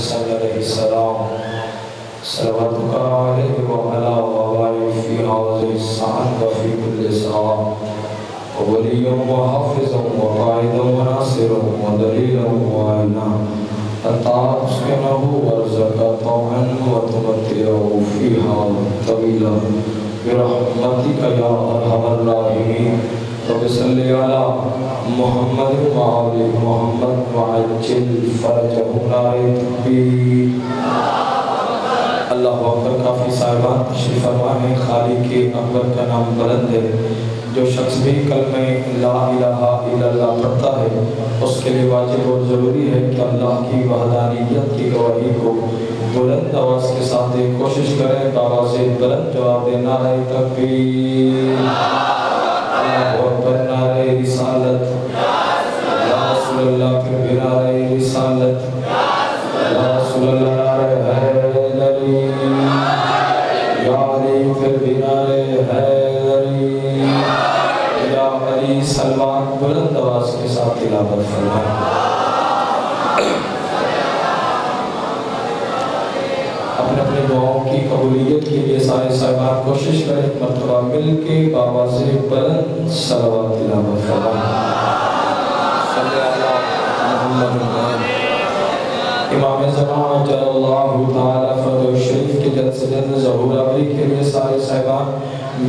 الحسن علیہ السلام صلواتک علیہ وعلا وعلا فی حاضر الساعت وفی کل ساعت وولیا وحافظا وقائدا وناصرا ودلیلا وعینا حتی تسکنہ ورزقا طوعا وتمتعه فیہا طویلا برحمتک یا ارحم الراحمین رب صلی علی محمد وآل محمد وعجل فرجہم نائے تکبیر اللہ اکبر. کافی صاحبان تشریف فرما ہے. خالق اکبر کا نام بلند ہے. جو شخص بھی کلمہ لا الہ الا اللہ پڑھتا ہے اس کے لیے واجب اور ضروری ہے کہ اللہ کی وحدانیت کی گواہی کو بلند آواز کے ساتھ کوشش کریں. بآواز بلند جواب دے نعرہ تکبیر اللہ اکبر. نعرہ رسالت یا رسول اللہ. پھر بھی نعرہ رسالت یا رسول اللہ. نعرہ حیدری یا علی. پھر بھی نعرہ حیدری یا علی. سلمان بلند آواز کے ساتھ تلاوت فرمائیں. اپنے اپنے دعاؤں کی قبولیت کے لیے سارے صاحبان کوشش کریں ایک مرتبہ مل کے بآواز بلند صلوات تلاوت فرمائیں. صلی اللہ محمد. امام زمان جل اللہ تعالی فرد شریف کے جلد سے جلد ظہور آوری کے لیے سارے صاحبان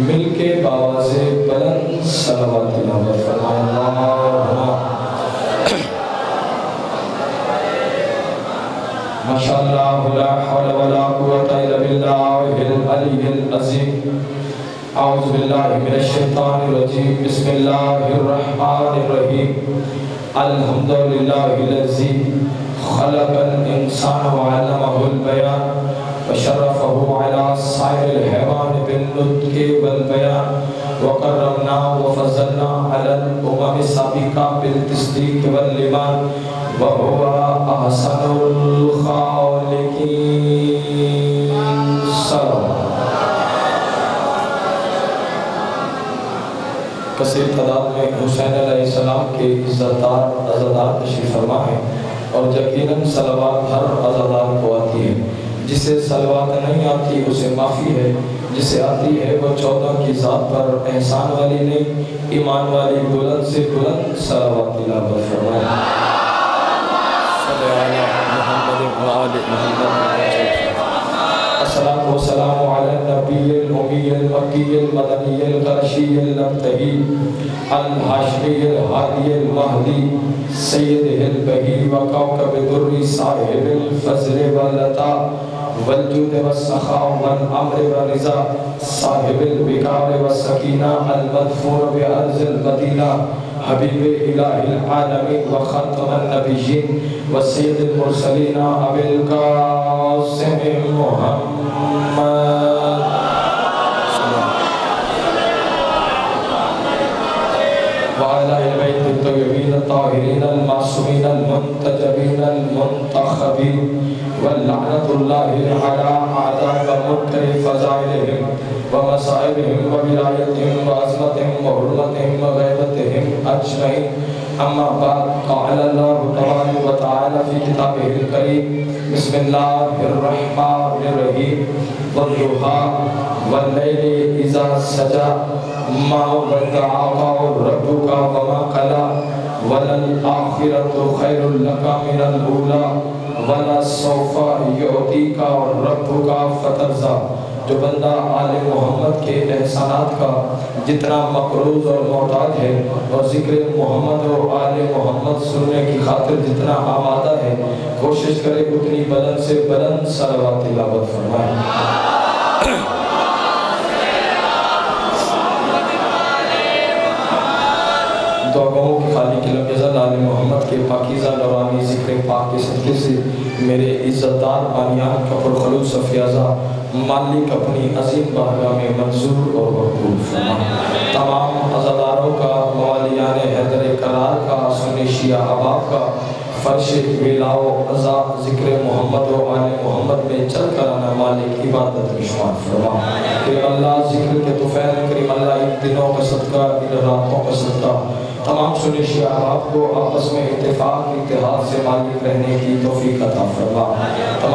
مل کے بآواز بلند صلوات تلاوت فرمائیں. اللہم ماشاءاللہ لا حول ولا قوة الا باللہ العلی العظیم. اعوذ باللہ من الشیطان الرجیم. بسم اللہ الرحمن الرحیم. الحمدللہ الذی خلق الانسان وعلمہ البیان وشرفہ علی سائر الحیوان بالنطق والبیان وکرمنا وفضلنا علی الامم السابقہ بالتصدیق والایمان وهو احسن الخالقین. سلام. کثیر تعداد میں حسین علیہ السلام کے عزتدار عزادار تشریف فرما ہے اور یقیناً صلوات ہر عزادار کو آتی ہے. جسے صلوات نہیں آتی اسے معافی ہے. جسے آتی ہے وہ 14 کی ذات پر احسان والی نہیں ایمان والی. بلند سے بلند صلوات تلاوت فرمائیں. الصلاة والسلام على النبي الأمي المكي المدني القرشي المبتهي الهاشمي الهادي المهدي سيده البهي وكوكب الدر صاحب الفضل والعطاء والجود والسخاء والأمر والرضا صاحب الوقار والسكينة المدفون بأرض المدينة حبیب الہ العالمین وخاتم النبیین وسید المرسلین ابی القاسم محمد وعلى البيت الطيبين الطاهرين المعصومين المنتجبين المنتخبين واللعنة الله على أعداء ومنكر فضائلهم ومصائبهم وولايتهم وعظمتهم وحرمتهم وغيبتهم أجمعين. أما بعد قال الله تبارك وتعالى في كتابه الكريم بسم الله الرحمن الرحيم والضحى والليل إذا سجى ما ودعك ربك وما قلى وللآخرة خير لك من الأولى ولسوف يعطيك ربك فترضى. جو بندہ آل محمد کے احسانات کا جتنا مقروض اور محتاج ہے اور ذکر محمد اور آل محمد سننے کی خاطر جتنا آمادہ ہے کوشش کرے اتنی بلند سے بلند صلوات تلاوت فرمائیں. دعاؤں کی خالی کی لمحظہ آل محمد کے پاکیزہ نورانی ذکر پاک کے صدقے سے میرے عزتدار بانیان کا پرخلوص فیاضہ مالک اپنی عظیم بارگاہ میں منظور اور مقبول فرما. تمام عزاداروں کا موالیان حیدر قرار کا سنی شیعہ احباب کا فرش ویلاؤ عزا ذکر محمد و آل محمد میں چل کر آنا مالک عبادت میں شمار فرما. کریم اللہ ذکر کے طفیل کریم اللہ ان دنوں کا صدقہ ان راتوں کا صدقہ تمام سنی شیعہ احباب کو آپس میں اتفاق اتحاد سے مالک رہنے کی توفیق عطا فرما.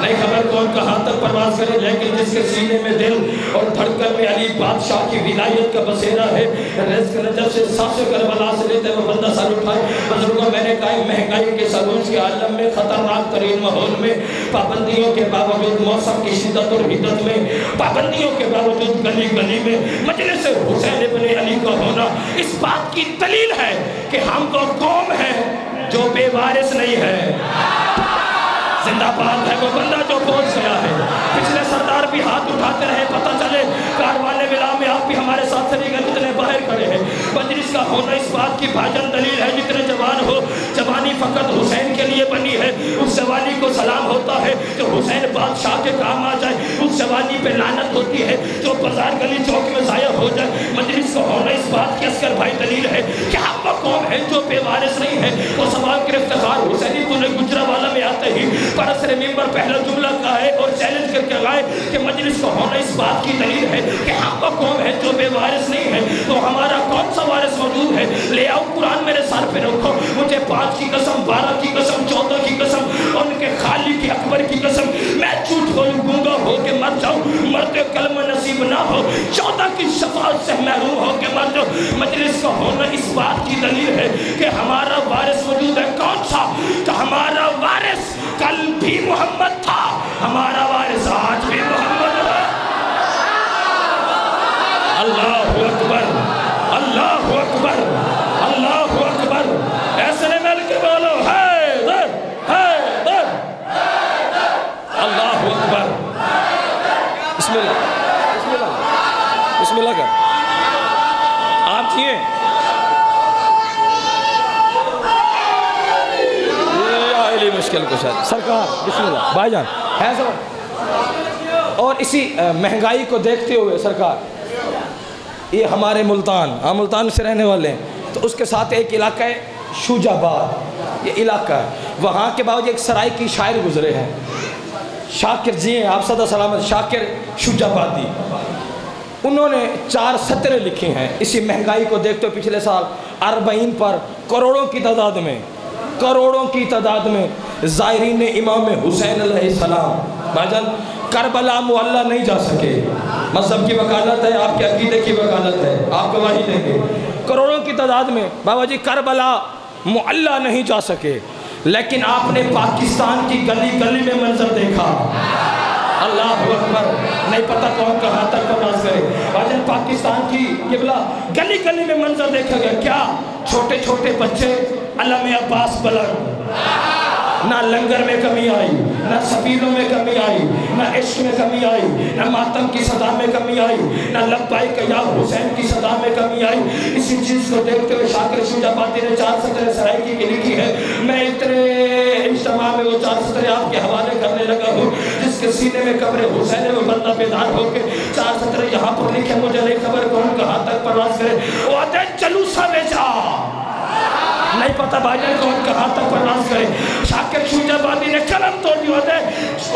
نہیں خبر کون کہاں تک پرواز کرے، لیکن جس کے سینے میں دل اور دھڑکن میں علی بادشاہ کی ولایت کا بسیرا ہے، رزق نجف سے سانس کربلا سے لیتے وہ بندہ سر اٹھائے۔ بزرگوں میں نے کہا مہنگائی کے سروج کے عالم میں، خطرناک ترین ماحول میں، پابندیوں کے باوجود، موسم کی شدت اور حدت میں، پابندیوں کے باوجود، گلی گلی میں مجلس حسین ابن علی کا ہونا اس بات کی دلیل ہے کہ ہم کو قوم ہے جو بے وارث نہیں ہے۔ زندہ باد ہے وہ بندہ جو پہنچ گیا ہے۔ پچھلے سردار بھی ہاتھ اٹھاتے رہے، پتہ چلے کاروان ملا میں آپ بھی ہمارے ساتھ چلی گئے، کتنے باہر کھڑے ہیں۔ مجلس کا ہونا اس بات کی بھاجن دلیل ہے، جتنے جوان ہو، جوانی فقط حسین کے لیے بنی ہے۔ اس جوانی کو سلام ہوتا ہے جو حسین بادشاہ کے کام آ جائے، اس جوانی پہ لعنت ہوتی ہے جو بازار گلی چوک میں ضائع ہو جائے۔ مجلس کا ہونا اس بات کی اصغر بھائی دلیل ہے کہ ہم وہ قوم ہے جو بے وارث نہیں ہے۔ وہ سوال کے افتخار حسینی تو نے گجرانوالہ میں آتے ہی پرسر ممبر پہلا جملہ کہا ہے اور چیلنج کر کے گائے کہ مجلس کا ہونا اس بات کی دلیل ہے کہ ہم وہ قوم ہے جو بے وارث نہیں ہے۔ تو ہمارا کون سا وارث موجود ہے؟ لے آؤ قرآن میرے سر پہ رکھو، مجھے 5 کی قسم، 12 کی قسم، 14 کی قسم، ان کے خالق کی اکبر کی قسم، میں جھوٹ بولوں گونگا ہو کے مر جاؤں، مرتے کلمہ نصیب نہ ہو، 14 کی شفاعت سے محروم ہو کے مر جاؤں۔ مجلس کا ہونا اس بات کی دلیل ہے کہ ہمارا وارث موجود ہے۔ کون سا؟ کہ ہمارا وارث کل بھی محمد تھا، ہمارا وارث آج بھی محمد ہے۔ اللہ اکبر، اللہ اکبر، اللہ اکبر، ایسے نے مل کے بولو حیدر، حیدر، اللہ اکبر۔ بسم اللہ، بسم اللہ، بسم اللہ کر آپ چاہیے یہ مشکل کو شاید سرکار بسم اللہ بھائی جان ہے سب۔ اور اسی مہنگائی کو دیکھتے ہوئے سرکار، یہ ہمارے ملتان، ہم ملتان سے رہنے والے ہیں، تو اس کے ساتھ ایک علاقہ ہے شوجہ آباد، یہ علاقہ ہے، وہاں کے باوجود ایک سرائی کی شاعر گزرے ہیں، شاکر جی ہیں، آپ صدا سلامت، شاکر شوجہ آبادی۔ انہوں نے 4 سطریں لکھی ہیں اسی مہنگائی کو دیکھتے ہوئے پچھلے سال 40 پر کروڑوں کی تعداد میں، کروڑوں کی تعداد میں زائرین امام حسین علیہ السلام بھائی جان کربلا معلّہ نہیں جا سکے۔ مذہب کی وکالت ہے، آپ کے عقیدے کی وکالت ہے، آپ گواہی دیں گے۔ کروڑوں کی تعداد میں بابا جی کربلا معلّہ نہیں جا سکے، لیکن آپ نے پاکستان کی گلی گلی میں منظر دیکھا۔ اللہ اکبر، نہیں پتہ کون کہاں تک پرواز کرے۔ بھائی پاکستان کی قبلہ گلی گلی میں منظر دیکھا گیا، کیا چھوٹے چھوٹے بچے علم عباس بلند، نہ لنگر میں کمی آئی، نہ سفیروں میں کمی آئی، نہ عشق میں کمی آئی، نہ ماتم کی صدا میں کمی آئی، نہ لبیک یا حسین کی صدا میں کمی آئی۔ اسی چیز کو دیکھتے ہوئے شاکر شوجہ آبادی نے 4 سطریں سرائکی کی لکھی ہے۔ میں اتنے اجتماع میں وہ 4 سطریں آپ کے حوالے کرنے لگا ہوں، جس کے سینے میں قبر حسین ہے وہ بندہ بیدار ہو کے 4 سطریں یہاں پر لکھے، مجھے نہیں خبر کون کہاں تک پرواز کرے۔ وہ آتے جلوسہ میں جا، نہیں پتہ بھائی جان کون کہاں تک پرواز کرے۔ شاکر شوجہ آبادی نے قلم توڑ دیا ہوتے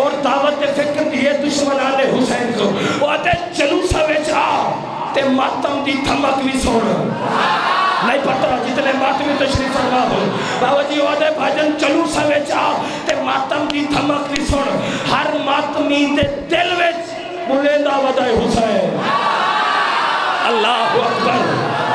اور دعوت فکر دیئے دشمنان حسین کو۔ وہ آتے جلوسہ میں جا تے ماتم دی دھمک بھی سوڑ، نہیں پتہ جتنے ماتمی تشریف فرما ہو بابا جی وہ آتے بھائی جان جلوسہ میں جا تے ماتم دی دھمک بھی سوڑ، ہر ماتمی دے دل وچ بلندہ ودائے حسین۔ اللہ اکبر،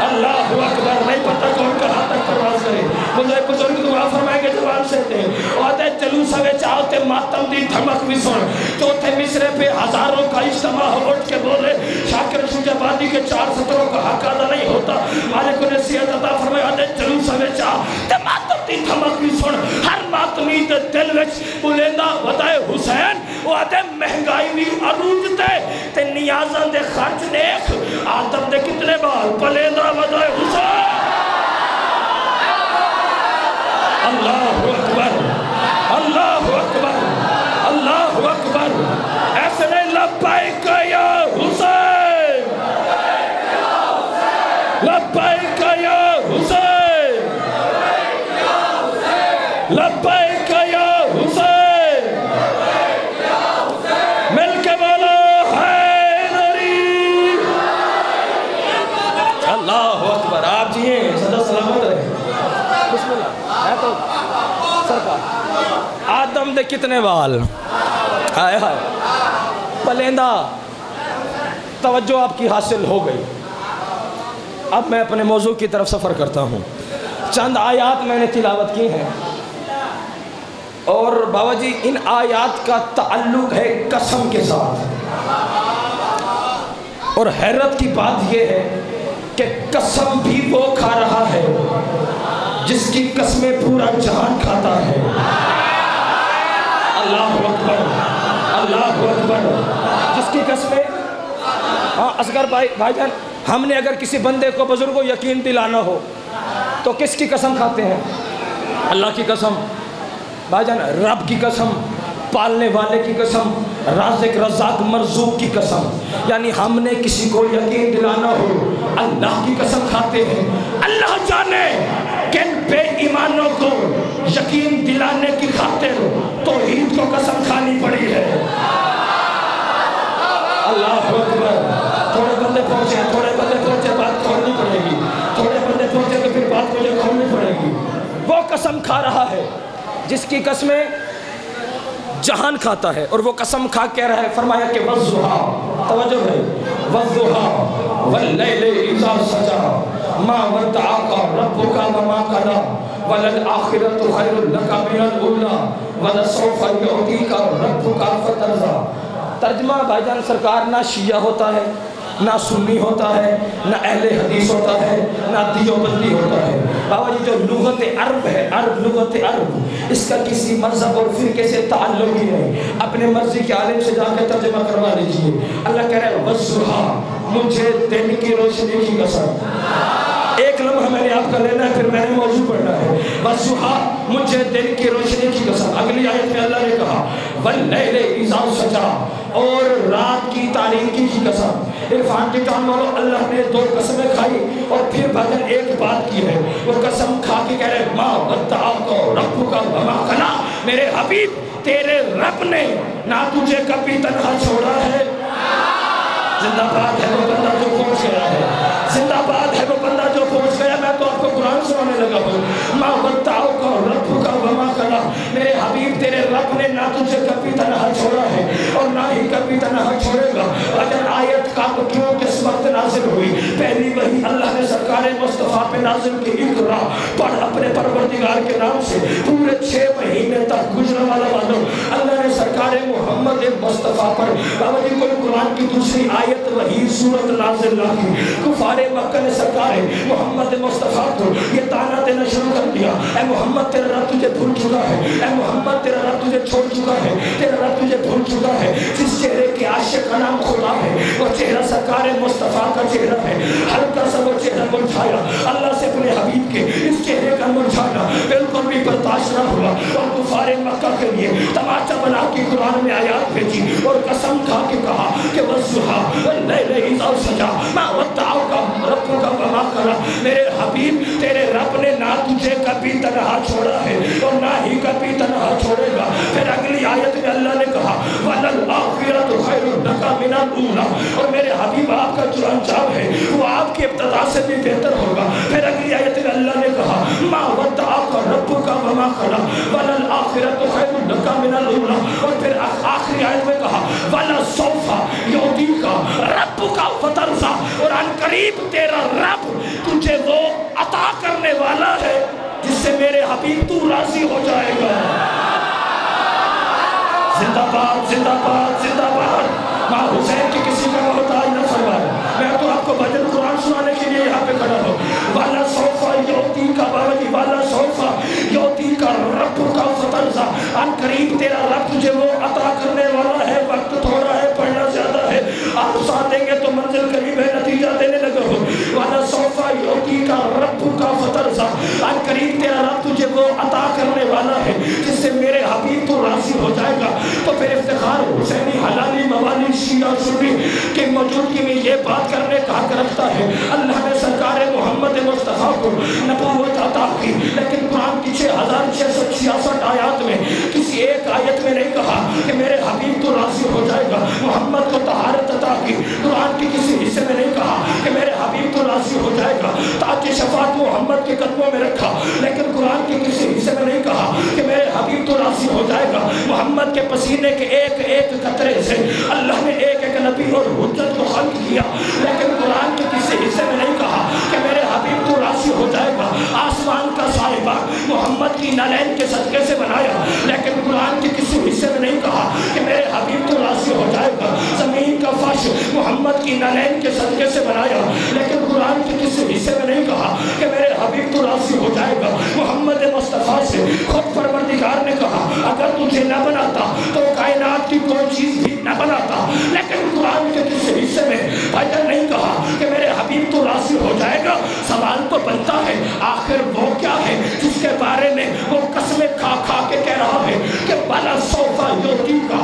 اللہ اکبر، نہیں پتہ کون کہاں تک پرواز کرے۔ مجھے بزرگ دعا فرمائیں گے جوان سے تھے آتے جلوسہ میں چاہتے ماتم دی دھمک بھی سن۔ چوتھے مصرے پہ ہزاروں کا اجتماع ہو اٹھ کے بولے شاکر شوجہ آبادی کے 4 سطروں کا حق ادا نہیں ہوتا۔ مالک نے نصیحت عطا فرمائے آتے جلوسہ میں چاہتے ماتم دی دھمک بھی سن، ہر ماتمی دے دل وچ بلندہ ودائے حسین۔ وہ آتے مہنگائی بھی عروج تے تے نیازاں دے خرچ دیکھ، آدم دے کتنے بال بلندہ ودائے حسین۔ اللہ اکبر، اللہ اکبر، اللہ اکبر، ایسے نہیں لبیک یا حسین، لبیک یا حسین، لبیک یا حسین، مل کے بولا حیدری۔ اللہ اکبر، آپ جیئے صدا سلامت رہے۔ بسم اللہ، ہے تو سرکار آدم دے کتنے بال ہائے ہائے پلندہ، توجہ آپ کی حاصل ہو گئی۔ اب میں اپنے موضوع کی طرف سفر کرتا ہوں۔ چند آیات میں نے تلاوت کی ہیں، اور بابا جی ان آیات کا تعلق ہے قسم کے ساتھ، اور حیرت کی بات یہ ہے کہ قسم بھی وہ کھا رہا ہے جس کی قسمیں پورا جہان کھاتا ہے۔ اللہ اکبر، اللہ اکبر، جس کی قسمیں، ہاں اصغر بھائی جان، ہم نے اگر کسی بندے کو بزرگ کو یقین دلانا ہو تو کس کی قسم کھاتے ہیں؟ اللہ کی قسم، بھائی جان رب کی قسم، پالنے والے کی قسم، رازق رزاق مرزوق کی قسم۔ یعنی ہم نے کسی کو یقین دلانا ہو اللہ کی قسم کھاتے ہیں۔ اللہ جانے کن بے ایمانوں کو یقین دلانے کی خاطر توحید کو قسم کھانی پڑی ہے۔ اللہ اکبر، تھوڑے بندے پہنچے، تھوڑے بندے پہنچے، بات کھولنی پڑے گی، تھوڑے بندے پہنچے تو پھر بات مجھے کھولنی پڑے گی۔ وہ قسم کھا رہا ہے جس کی قسمیں جہان کھاتا ہے، اور وہ قسم کھا کہہ رہا ہے، فرمایا کہ وَالضُّحَىٰ، توجہ ہے، وَالضُّحَىٰ وَاللَّيْلِ إِذَا سَجَىٰ مَا وَدَّعَكَ رَبُّكَ وَمَا قَلَىٰ وَلَلْآخِرَةُ خَيْرٌ لَكَ مِنَ الْأُولَىٰ وَلَسَوْفَ يُعْطِيكَ رَبُّكَ فَتَرْضَىٰ۔ ترجمہ بھائی جان سرکار نہ شیعہ ہوتا ہے، نہ سنی ہوتا ہے، نہ اہل حدیث ہوتا ہے، نہ دیوبندی ہوتا ہے۔ بابا جی جو لغت عرب ہے، عرب لغت عرب، اس کا کسی مذہب اور فرقے سے تعلق ہی نہیں۔ اپنے مرضی کے عالم سے جا کے ترجمہ کروا لیجئے۔ اللہ کہہ رہا ہے وَالضُّحَىٰ، مجھے دن کی روشنی کی قسم۔ ایک لمحہ میں نے آپ کا لینا ہے، پھر میں نے موضوع پڑھنا ہے۔ وَالضُّحَىٰ، مجھے دن کی روشنی کی قسم۔ اگلی آیت میں اللہ نے کہا وَاللَّيْلِ إِذَا سَجَىٰ، اور رات کی تاریکی کی قسم۔ عرفان کی ٹان والو، اللہ نے دو قسمیں کھائی اور پھر بھجن ایک بات کی ہے، وہ قسم کھا کے کہہ رہے مَا وَدَّعَكَ رَبُّكَ وَمَا قَلَىٰ، میرے حبیب تیرے رب نے نہ تجھے کبھی تنہا چھوڑا ہے۔ زندہ باد ہے وہ بندہ جو پہنچ گیا ہے، زندہ باد ہے وہ بندہ جو پہنچ گیا۔ میں تو آپ کو قرآن سنانے لگا ہوں، مَا وَدَّعَكَ رَبُّكَ وَمَا قَلَىٰ، میرے حبیب تیرے رب نے نہ تجھے کبھی تنہا چھوڑا ہے اور نہ ہی کبھی تنہا چھوڑے گا۔ اگر آیت کا تو کیوں کس وقت نازل ہوئی؟ پہلی وحی اللہ نے سرکار مصطفیٰ پہ نازل کی، اقرا پڑھ اپنے پروردگار کے نام سے۔ پورے 6 مہینے تک گزرنے والا والوں اللہ نے سرکار محمد مصطفیٰ پر بابا جی کوئی قرآن کی دوسری آیت وحی صورت نازل نہ کی۔ کفار مکہ نے سرکار محمد مصطفیٰ کو یہ تانا دینا شروع کر دیا، اے محمد تیرا رب تجھے بھول چکا ہے، اے محمد تیرا رب تجھے چھوڑ چکا ہے، تیرا رب تجھے بھول چکا ہے۔ جس چہرے کے عاشق کا نام خدا ہے وہ چہرہ سرکار مصطفیٰ کا چہرہ ہے۔ ہلکا سا وہ چہرہ مرجھایا، اللہ سے اپنے حبیب کے اس چہرے کا مرجھانا بالکل بھی برداشت نہ ہوا، اور کفار مکہ کے لیے تماچا بنا کے قرآن میں آیات بھیجی اور قسم کھا کے کہا کہ وَالضُّحَىٰ وَاللَّيْلِ إِذَا سَجَىٰ مَا وَدَّعَكَ رَبُّكَ وَمَا قَلَىٰ، میرے حبیب تیرے رب نے نہ تجھے کبھی تنہا چھوڑا ہے اور نہ ہی کبھی تنہا چھوڑے گا۔ پھر اگلی آیت میں اللہ نے کہا وَلَلْآخِرَةُ خَيْرٌ لَكَ مِنَ الْأُولَىٰ، اور میرے حبیب آپ کا جو انجام ہے وہ آپ کی ابتدا سے بھی بہتر ہوگا۔ پھر اگلی آیت میں اللہ نے کہا مَا وَدَّعَكَ رَبُّكَ وَمَا قَلَىٰ وَلَلْآخِرَةُ خَيْرٌ لَكَ مِنَ الْأُولَىٰ، اور پھر آخری آیت میں کہا وَلَسَوْفَ يُعْطِيكَ رَبُّكَ فَتَرْضَىٰ، اور ان قریب تیرا رب تجھے وہ عطا کرنے والا ہے جس سے میرے حبیب تو راضی ہو جائے گا۔ زندہ باد، زندہ باد، زندہ باد۔ ماں حسین کی کسی کا محتاج نہ فرمائے۔ میں تو آپ کو بھجن قرآن سنانے کے لیے یہاں پہ کھڑا ہوں۔ والا صوفہ یوتی کا بابی، والا صوفہ یوتی کا رب کا فترزہ، ان قریب تیرا رب تجھے وہ عطا کرنے والا ہے۔ وقت تھوڑا ہے، پڑھنا زیادہ ہے، آپ ساتھ دیں گے تو منزل قریب ہے، نتیجہ دینے لگا ہوں۔ والا صوفہ یوتی کا رب کا فترزہ، ان قریب تیرا رب تجھے وہ عطا کرنے والا ہے جس سے میرے حبیب تو راضی ہو جائے گا۔ تو پھر افتخار حسینی حلالی موالی شیعہ سنی کی موجودگی میں یہ بات کرنے کا حق رکھتا ہے۔ اللہ نے سرکار محمد مصطفیٰ کو نبوت عطا کی، لیکن قرآن کی 6666 آیات میں کسی ایک آیت میں نہیں کہا کہ میرے حبیب تو راضی ہو جائے گا۔ محمد کو طہارت عطا کی، قرآن کی کسی حصے میں نہیں کہا کہ میرے حبیب تو راضی ہو جائے گا۔ تاج شفاعت محمد کے قدموں میں رکھا، لیکن قرآن کے کسی حصے میں نہیں کہا کہ میرے حبیب تو راضی ہو جائے گا۔ محمد کے پسینے کے ایک ایک قطرے سے اللہ نے ایک ایک نبی اور حجت کو خلق کیا، لیکن قرآن کے کسی حصے میں نہیں کہا کہ میرے حبیب تو راضی ہو جائے گا۔ آسمان کا صاحبہ محمد کی نالین کے صدقے سے بنایا، لیکن قرآن کے کسی حصے میں نہیں کہا کہ میرے حبیب تو راضی ہو جائے گا۔ زمین کا فرش محمد کی نالین کے صدقے سے بنایا، لیکن قرآن کے کسی حصے میں نہیں کہا کہ میرے حبیب تو راضی ہو جائے گا۔ محمد مصطفیٰ سے خود پروردگار نے کہا اگر تجھے نہ بناتا تو کائنات کی کوئی چیز بھی نہ بناتا، لیکن قرآن کے کسی حصے میں بھائی نہیں کہا کہ میرے حبیب تو راضی ہو جائے گا۔ سوال تو بنتا ہے آخر وہ کیا ہے جس کے بارے میں وہ قسمیں کھا کھا کے کہہ رہا ہے کہ بلا صوفہ یوتی کا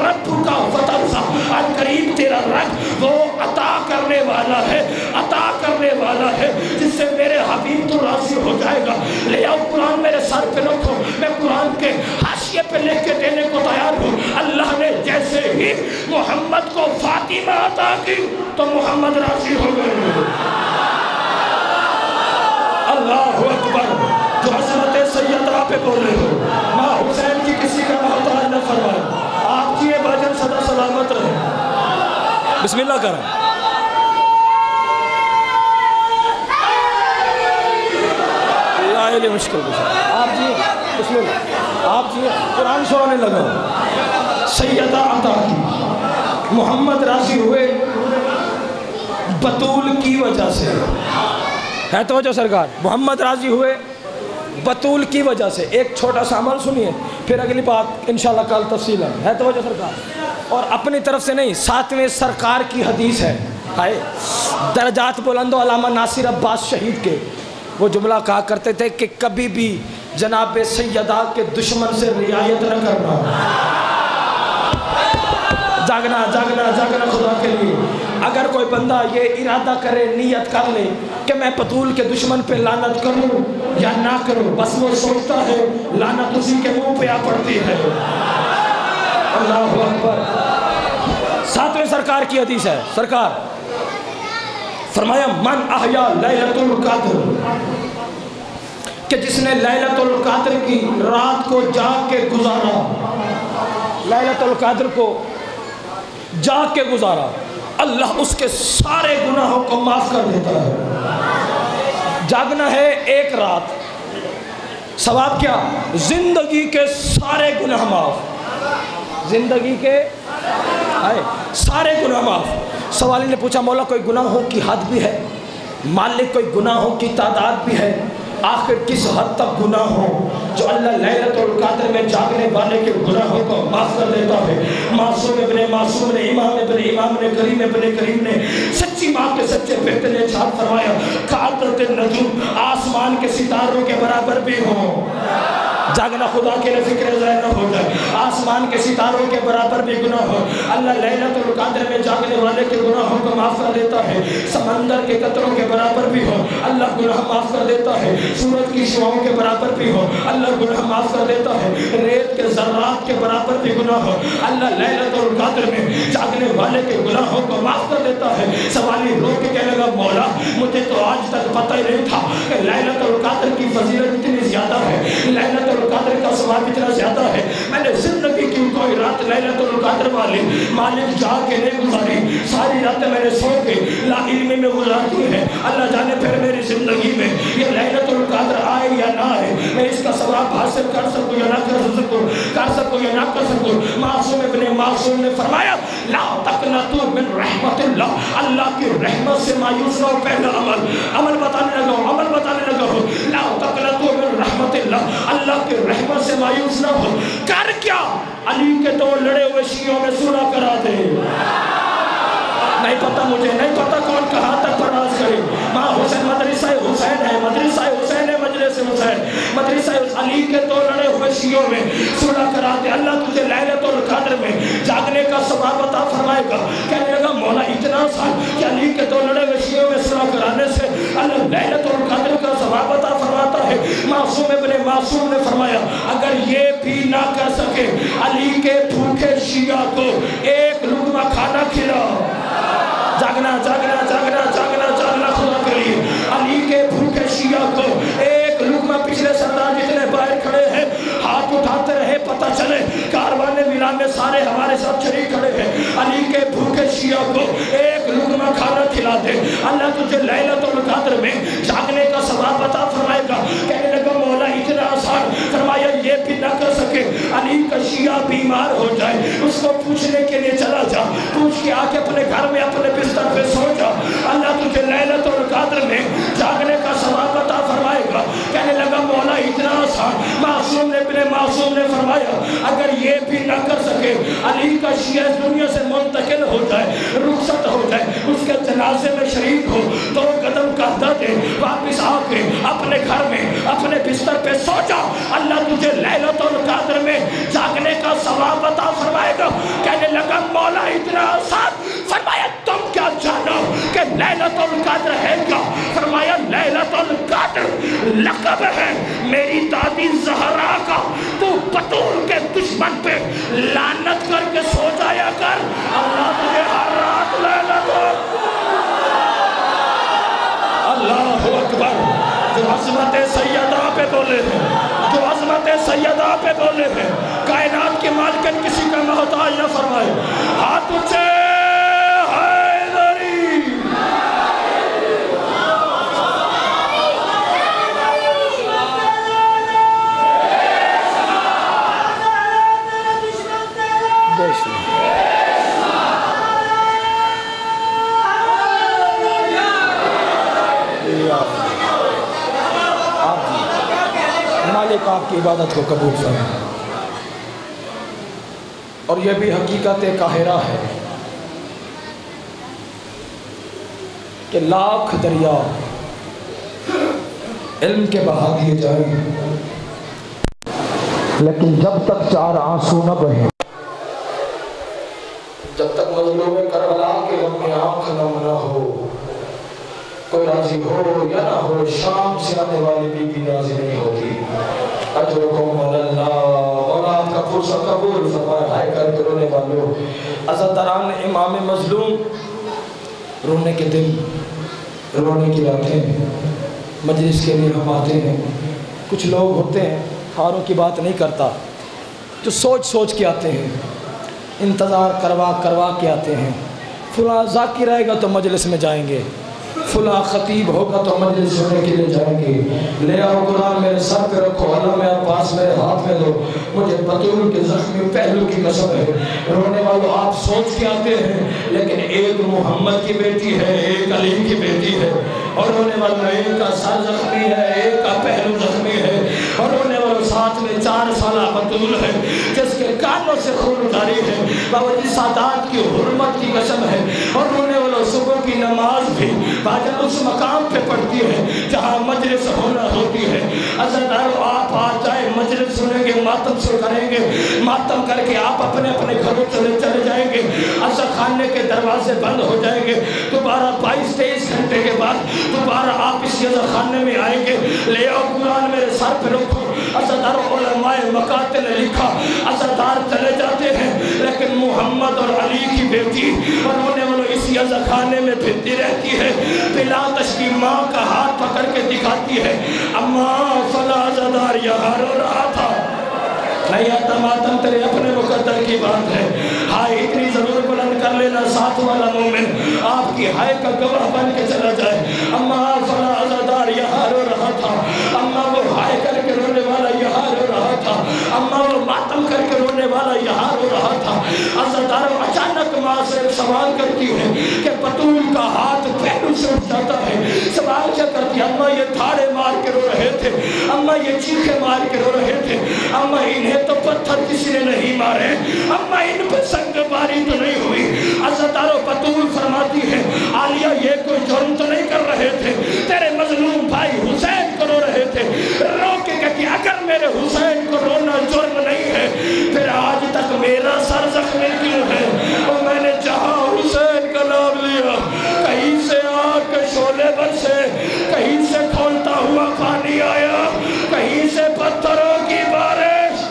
رب کا فتنسا، ان قریب تیرا رب وہ عطا کرنے والا ہے، عطا کرنے والا ہے جس سے میرے حبیب تو راضی ہو جائے گا۔ لے آؤ قرآن میرے سر پہ رکھو، میں قرآن کے حاشیے پہ لکھ کے دینے کو تیار ہوں۔ اللہ نے جیسے ہی محمد کو فاطمہ عطا کی تو محمد راضی ہو گئے۔ اللہ اکبر، جو عظمت سیدہ پہ بولے ہو، ماں حسین کی کسی کا محتاج نہ فرمائے، آپ کی یہ بھجن سدا سلامت رہے۔ بسم اللہ کریں۔ یہ مشکل کچھ آپ جی بسم اللہ، آپ جی قرآن سنانے لگا۔ سیدہ عطا کی، محمد راضی ہوئے بطول کی وجہ سے، ہے توجہ سرکار، محمد راضی ہوئے بطول کی وجہ سے۔ ایک چھوٹا سا عمل سنیے پھر اگلی بات انشاءاللہ کل تفصیل ہے توجہ سرکار، اور اپنی طرف سے نہیں، ساتویں سرکار کی حدیث ہے، درجات بلند و علامہ ناصر عباس شہید کے وہ جملہ کہا کرتے تھے کہ کبھی بھی جناب سیدہ کے دشمن سے رعایت نہ کرنا، جاگنا جاگنا جاگنا خدا کے لیے۔ اگر کوئی بندہ یہ ارادہ کرے، نیت کر لے کہ میں بطول کے دشمن پہ لعنت کروں یا نہ کروں، بس وہ سوچتا ہے لعنت اسی کے منہ پہ آ پڑتی ہے۔ اللہ اکبر۔ ساتویں سرکار کی حدیث ہے، سرکار فرمایا من احیا لیلۃ القدر، کہ جس نے لیلۃ القدر کی رات کو جاگ کے گزارا، لیلۃ القدر کو جاگ کے گزارا، اللہ اس کے سارے گناہوں کو معاف کر دیتا ہے۔ جاگنا ہے ایک رات، ثواب کیا؟ زندگی کے سارے گناہ معاف، زندگی کے سارے گناہ معاف۔ سوالی نے پوچھا مولا کوئی گناہوں کی حد بھی ہے؟ مالک کوئی گناہوں کی تعداد بھی ہے؟ آخر کس حد تک گناہ ہو جو اللہ لیلۃ القدر میں جاگنے والے کے گناہوں کو معاف کر دیتا ہے؟ معصوم ابن معصوم نے، امام ابن امام نے، کریم ابن کریم نے، سچی ماں کے سچے بیٹے نے ارشاد فرمایا کعدد النجوم، آسمان کے ستاروں کے برابر بھی ہو۔ جاگنا خدا کے لیے فکر ضائع نہ ہو جائے، آسمان کے ستاروں کے برابر بھی گناہ ہو، اللہ لیلۃ القدر میں جاگنے والے کے گناہوں کو معاف کر دیتا ہے۔ سمندر کے قطروں کے برابر بھی ہو، اللہ گناہ معاف کر دیتا ہے۔ سورج کی شعاؤں کے برابر بھی ہو، اللہ گناہ معاف کر دیتا ہے۔ ریت کے ذرات کے برابر بھی گناہ ہو، اللہ لیلۃ القدر میں جاگنے والے کے گناہوں کو معاف کر دیتا ہے۔ سوالی رو کے کہنے لگا مولا مجھے تو آج تک پتہ ہی نہیں تھا کہ لیلۃ القدر کی فضیلت اتنی زیادہ ہے، لیلۃ القدر کا ثواب اتنا زیادہ ہے، میں نے زندگی کی کوئی رات لیلۃ القدر والی مالک جاگ کے نہیں گزاری، ساری راتیں میں نے سو کے لا علمی میں گزارتی ہیں۔ اللہ جانے پھر میری زندگی میں یہ لیلۃ القدر آئے یا نہ آئے، میں اس کا ثواب حاصل کر سکوں یا نہ کر سکوں یا نہ کر سکوں۔ معصوم ابن معصوم نے فرمایا لا تقنطوا من رحمت اللہ، اللہ کی رحمت سے مایوس نہ ہو۔ پہلا عمل بتانے لگا ہوں لا تقنطوا من رحمت اللہ، اللہ کی رحمت سے مایوس نہ ہو۔ کر کیا؟ علی کے دو لڑے ہوئے شیعوں میں صلح کرا دے۔ نہیں پتہ مجھے، نہیں پتہ کون کہاں تک پرواز کرے۔ ماں حسین مدرسہ حسین ہے، مدرسہ حسین ہے، مجلس حسین، مدرسہ علی کے دو لڑے ہوئے شیعوں میں صلح کرا دے، اللہ تجھے لیلۃ القدر میں جاگنے کا ثواب عطا فرمائے گا۔ کہنے لگا مولا اتنا سا کہ علی کے دو لڑے ہوئے شیعوں میں صلح کرانے سے اللہ لیلۃ القدر کا ثواب عطا فرماتا ہے۔ معصوم ابن معصوم نے فرمایا اگر یہ بھی نہ کر سکے علی کے بھوکے شیعہ کو ایک لقمہ کھانا کھلا۔ جاگنا جاگنا جاگنا جاگنا جاگنا خدا کے لیے، علی کے بھوکے شیعہ کو ایک لقمہ، پچھلے سردار جتنے باہر کھڑے ہیں ہاتھ اٹھاتے کا شیعہ بیمار ہو جائے اس کو پوچھنے کے لیے چلا جا، پوچھ کے آ کے اپنے گھر میں اپنے بستر پہ سو جا، اللہ تجھے لیلۃ القدر میں جاگنے کا ثواب عطا فرمائے گا۔ کہنے لگا مولا اتنا آسان؟ معصوم نے ابن معصوم نے فرمایا اگر یہ بھی نہ کر سکے، علی کا شیعہ اس دنیا سے منتقل ہو جائے، رخصت ہو جائے، اس کے جنازے میں شریک ہو، 2 قدم قدم دے، واپس آ کے اپنے گھر میں اپنے بستر پہ سو جا، اللہ تجھے لیلۃ القدر میں جاگنے کا ثواب عطا فرمائے گا۔ کہنے لگا مولا اتنا آسان؟ فرمایا تم کیا جانو کہ لیلۃ القدر ہے کیا؟ فرمایا لیلۃ القدر لقب ہے میری دادی زہرا کا، تو بطول کے دشمن پہ لعنت کر کے سو جایا کر، اللہ تجھے ہر رات لیلۃ اللہ اکبر۔ جو عظمت سیدہ پہ بولے ہیں، جو عظمت سیدہ پہ بولے ہیں، کائنات کے مالکن کسی کا محتاج نہ فرمائے۔ ہاتھ اونچے حیدری۔ مالک آپ کی عبادت کو قبول فرمائے۔ اور یہ بھی حقیقت قاہرہ ہے کہ لاکھ دریا علم کے بہا دیے جائیں لیکن جب تک 4 آنسو نہ بہیں، جب تک مظلوم کربلا کے غم میں آنکھ نم نہ ہو، کوئی راضی ہو یا نہ ہو، شام سے آنے والی بی بی راضی نہیں ہوتی۔ اجرکم اللہ، اور آپ کا فرصہ قبول فرمائے۔ ہائے کر کے رونے والوں، عزاداران امام مظلوم، رونے کے دن، رونے کی راتیں، مجلس کے لیے ہم آتے ہیں۔ کچھ لوگ ہوتے ہیں، خاروں کی بات نہیں کرتا، جو سوچ سوچ کے آتے ہیں، انتظار کروا کروا کے آتے ہیں۔ فلاں ذاکر رہے گا تو مجلس میں جائیں گے، فلاں خطیب ہوگا تو مجلس سننے کے لیے جائیں گے۔ لے آؤ قرآن میرے سر پہ رکھو، اللہ میں عباس میرے ہاتھ میں دو، مجھے بطول کے زخمی پہلو کی قسم ہے۔ رونے والوں آپ سوچ کے آتے ہیں، لیکن ایک محمد کی بیٹی ہے، ایک علی کی بیٹی ہے، اور رونے والوں ایک کا سر زخمی ہے، ایک کا پہلو زخمی ہے، اور رونے والوں ساتھ میں 4 سالہ بطول ہے جس کے کانوں سے خون جاری ہے، بابا جی سادات کی حرمت کی قسم ہے۔ اور رونے والوں صبح کی نماز بھی باجل اس مقام پہ پڑھتی ہے جہاں مجلس ہونا ہوتی ہے۔ عزادارو آپ آ جائے، مجلس سنیں گے، ماتم سے کریں گے، ماتم کر کے آپ اپنے اپنے گھروں چلے جائیں گے، عزا خانے کے دروازے بند ہو جائیں گے، دوبارہ 22-23 گھنٹے کے بعد دوبارہ آپ اس عزا خانے میں آئیں گے۔ لے آؤ قرآن میرے سر پہ رکھو۔ عزادارو علماء مقاتل نے لکھا، عزادار چلے جاتے ہیں لیکن محمد اور علی کی بیٹی اور رونے والوں اسی عزا خانے میں پھرتی رہتی ہے۔ بلا تشریف ماں کا ہاتھ پکڑ کے دکھاتی ہے، اماں فلا عزادار یہاں رو رہا تھا، نہیں آتا ماتم تیرے اپنے مقدر کی بات ہے۔ ہائے اتنی ضرور بلند کر لینا ساتھ والا مومن آپ کی ہائے کا گواہ بن کے چلا جائے، اماں فلا عزادار یہاں رو رہا تھا، اماں وہ ہائے کر کے رونے والا یہاں رو رہا تھا، اماں وہ ماتم کر کے رونے والا یہاں رو رہا تھا۔ عزادارو اچانک ماں سے سوال کرتی ہے کہ بطول کا ہاتھ پہلو سے اٹھ جاتا ہے، سوال کیا کرتی ہے؟ اماں یہ تھاڑے مار کے رو رہے تھے، اماں یہ چیخے مار کے رو رہے تھے، اماں انہیں تو پتھر کسی نے نہیں مارے، اماں ان پہ سنگ باری تو نہیں ہوئی۔ عزادارو بطول فرماتی ہے عالیہ یہ کوئی جرم تو نہیں کر رہے تھے، تیرے مظلوم بھائی حسین کو رو رہے تھے، رو کے کہ اگر میرے حسین کو رونا جرم نہیں ہے پھر آج تک میرا سر زخمی کیوں ہے؟ اور میں نے جہاں حسین کا نام لیا کہیں سے آگ کے شعلے برسے، کہیں سے کھولتا ہوا پانی آیا، کہیں سے پتھروں کی بارش۔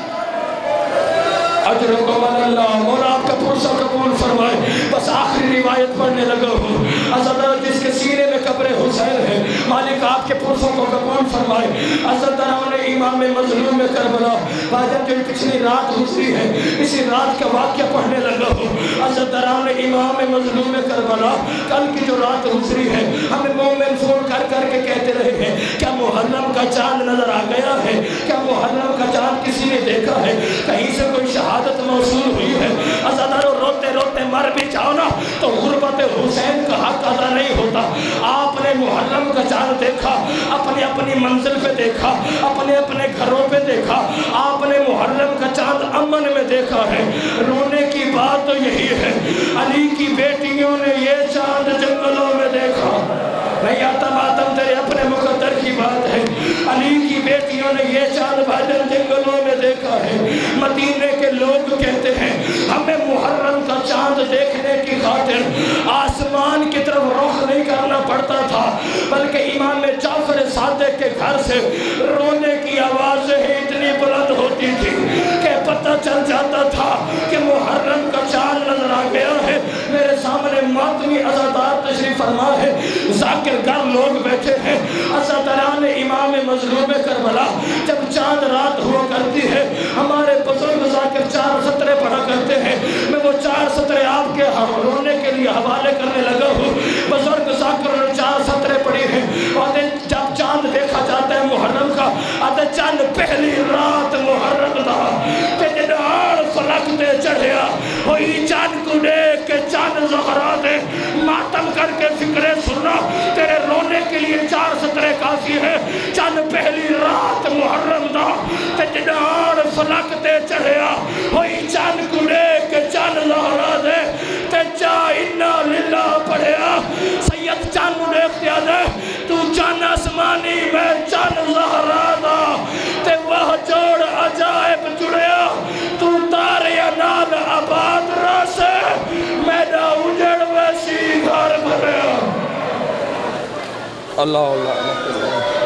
اجرکم اللہ، مولا آپ کا پرسہ قبول فرمائے۔ بس آخری روایت پڑھنے لگا ہوں، عزادارو جس کے سینے میں قبر حسین ہے، مالک آپ کے پرسوں کو قبول فرمائے۔ عزادارو نے امام مظلوم کربلا باجن جو پچھلی رات گزری ہے اسی رات کا واقعہ پڑھنے لگا ہوں عزتران امام مظلوم کربلا کل کی جو رات گزری ہے ہمیں مومن فون کر کر کے کہتے رہے ہیں کیا محرم کا چاند نظر آ گیا ہے کیا محرم کا چاند کسی نے دیکھا ہے کہیں سے کوئی شہادت موصول ہوئی ہے عزتران روتے روتے مر بھی جاؤ نا تو غربت حسین کا حق ادا نہیں ہوتا آپ نے محرم کا چاند دیکھا اپنی اپنی منزل پہ دیکھا اپنے اپنے گھروں پہ دیکھا آپ نے محرم کا چاند امن میں دیکھا ہے رونے کی بات تو یہی ہے علی کی بیٹیوں نے یہ چاند جنگلوں میں دیکھا نہیں آتا ماتم تیرے اپنے مقدر کی بات ہے علی کی بیٹیوں نے یہ چاند بھاجن جنگلوں میں دیکھا ہے مدینے کے لوگ کہتے ہیں ہمیں محرم کا چاند دیکھنے کی خاطر آسمان کی طرف رخ نہیں کرنا پڑتا تھا بلکہ امام جعفر صادق کے گھر سے رونے کی آوازیں اتنی بلند ہوتی تھی کہ پتہ چل جاتا تھا کہ محرم کا چاند نظر آ گیا ہے میرے سامنے ماتمی عزادار تشریف فرما ہے ذاکر گر لوگ بیٹھے ہیں عزاداران امام مظلوم کربلا جب چاند رات ہوا کرتی ہے ہمارے بزرگ ذاکر 4 سطرے پڑھا کرتے ہیں میں وہ 4 سطرے آپ کے رونے کے لیے حوالے کرنے لگا ہوں بزرگ ذاکر نے 4 سطرے پڑھی ہیں اور جب چاند دیکھا جاتا ہے محرم کا آتے چاند پہلی رات محرم دا تے جنہار فلک دے چڑھیا ہوئی چاند کو دیکھ کے چاند زہرا دے ماتم کر کے فکرے سننا تیرے رونے کے لیے 4 سطرے کافی ہے چاند پہلی رات محرم دا تے جنہار فلک دے چڑھیا ہوئی چاند کو دیکھ کے چاند زہرا دے تے چا انا للہ پڑھیا سید چاند کو دیکھ دیا دے تو چاند آسمانی میں چاند زہرا دا تے وہ جوڑ عجائب جڑیا تو تاریا نال آباد راسے میڈا اجڑ ویسی گھر بھریا اللہ اللہ اللہ